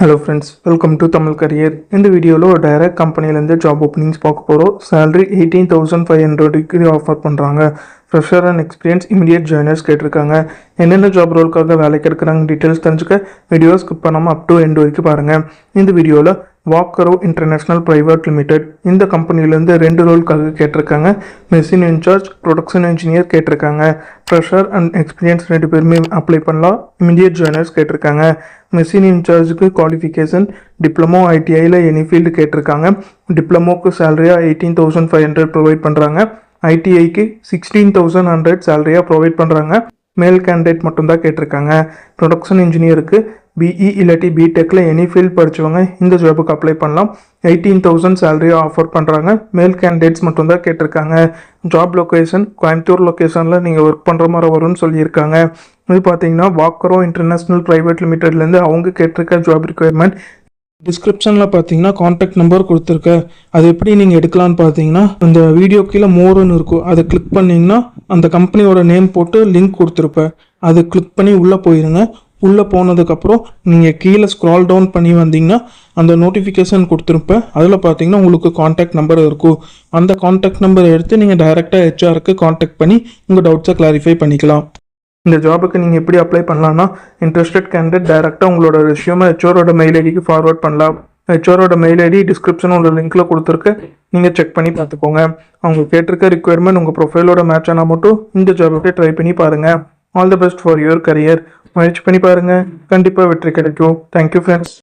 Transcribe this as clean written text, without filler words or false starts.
Hello friends, welcome to Tamil career. இந்த வீடியோவில் ஒரு டைரக்ட் கம்பெனிலேருந்து ஜாப் ஓப்பனிங்ஸ் பார்க்க போகிறோம். சேலரி 18,500 ஆஃபர் பண்ணுறாங்க. Fresher and experience immediate joiners கேட்டிருக்காங்க. என்னென்ன ஜாப் ரோலுக்காக வேலைக்கு எடுக்கிறாங்க டீட்டெயில்ஸ் தெரிஞ்சுக்க வீடியோ ஸ்கிப் பண்ணாமல் அப் டு எண்ட் வரைக்கும் பாருங்கள். இந்த வீடியோவில் வாக்கரோ இன்டர்நேஷ்னல் பிரைவேட் லிமிடெட் இந்த கம்பெனிலேருந்து 2 ரோலுக்காக கேட்டிருக்காங்க. மெஷின் இன்சார்ஜ், ப்ரொடக்ஷன் இன்ஜினியர் கேட்டிருக்காங்க. ஃப்ரெஷர் அண்ட் எக்ஸ்பீரியன்ஸ் 2 பேருமே அப்ளை பண்ணலாம். இமீடியட் ஜாயினர்ஸ் கேட்டிருக்காங்க. மெஷின் இன்சார்ஜுக்கு குவாலிஃபிகேஷன் டிப்ளமோ, ஐடிஐயில் எனி ஃபீல்டு கேட்டிருக்காங்க. டிப்ளமோக்கு சேலரியாக 18,500 ப்ரொவைட் பண்ணுறாங்க. ஐடிஐக்கு 16,100 சேலரியாக ப்ரொவைட் பண்ணுறாங்க. மேல் கேண்டிடேட் மட்டும்தான் கேட்டிருக்காங்க. ப்ரொடக்ஷன் இன்ஜினியருக்கு பிஇ இல்லாட்டி பிடெக்கில் எனி ஃபீல்ட் படித்தவங்க இந்த ஜாபுக்கு அப்ளை பண்ணலாம். 18,000 சேலரியாக ஆஃபர் பண்ணுறாங்க. மேல் கேண்டிடேட்ஸ் மட்டும்தான் கேட்டிருக்காங்க. ஜாப் லொக்கேஷன் கோயம்புத்தூர் லொக்கேஷனில் நீங்கள் ஒர்க் பண்ணுற மாதிரி வரும்னு சொல்லியிருக்காங்க. இது பார்த்தீங்கன்னா வாக்கரோ இன்டர்நேஷ்னல் பிரைவேட் லிமிடெட்லேருந்து அவங்க கேட்டிருக்க ஜாப் ரிக்குயர்மெண்ட். டிஸ்கிரிப்ஷனில் பார்த்தீங்கன்னா காண்டாக்ட் நம்பர் கொடுத்துருக்கேன். அது எப்படி நீங்கள் எடுக்கலான்னு பார்த்தீங்கன்னா அந்த வீடியோ கீழே மோருன்னு இருக்கும், அதை கிளிக் பண்ணிங்கன்னா அந்த கம்பெனியோட நேம் போட்டு லிங்க் கொடுத்துருப்பேன். அதை கிளிக் பண்ணி உள்ளே போயிருங்க. உள்ளே போனதுக்கப்புறம் நீங்கள் கீழே ஸ்க்ரால் டவுன் பண்ணி வந்தீங்கன்னா அந்த நோட்டிஃபிகேஷன் கொடுத்துருப்பேன். அதில் பார்த்தீங்கன்னா உங்களுக்கு காண்டாக்ட் நம்பர் இருக்கும். அந்த காண்டாக்ட் நம்பரை எடுத்து நீங்கள் டைரெக்டாக ஹெச்ஆருக்கு காண்டாக்ட் பண்ணி உங்கள் டவுட்ஸை கிளாரிஃபை பண்ணிக்கலாம். இந்த ஜாபுக்கு நீங்கள் எப்படி அப்ளை பண்ணலான்னா, இன்ட்ரெஸ்டட் கேண்டிடேட் டைரெக்டாக உங்களோட ரெஸ்யூமை ஹெச்ஆரோட மெயில் ஐடிக்கு ஃபார்வர்ட் பண்ணலாம். ஹெச்ஆரோட மெயில் ஐடி டிஸ்கிரிப்ஷன் உள்ள லிங்க்கில் கொடுத்துருக்கு, நீங்கள் செக் பண்ணி பார்த்துக்கோங்க. அவங்க கேட்டிருக்க ரிக்குயர்மெண்ட் உங்கள் ப்ரொஃபைலோட மேட்ச் ஆனால் மட்டும் இந்த ஜாபுக்கு ட்ரை பண்ணி பாருங்கள். All the best for your career. முயற்சி பண்ணி பாருங்கள், கண்டிப்பாக வெற்றி கிடைக்கும். Thank you friends.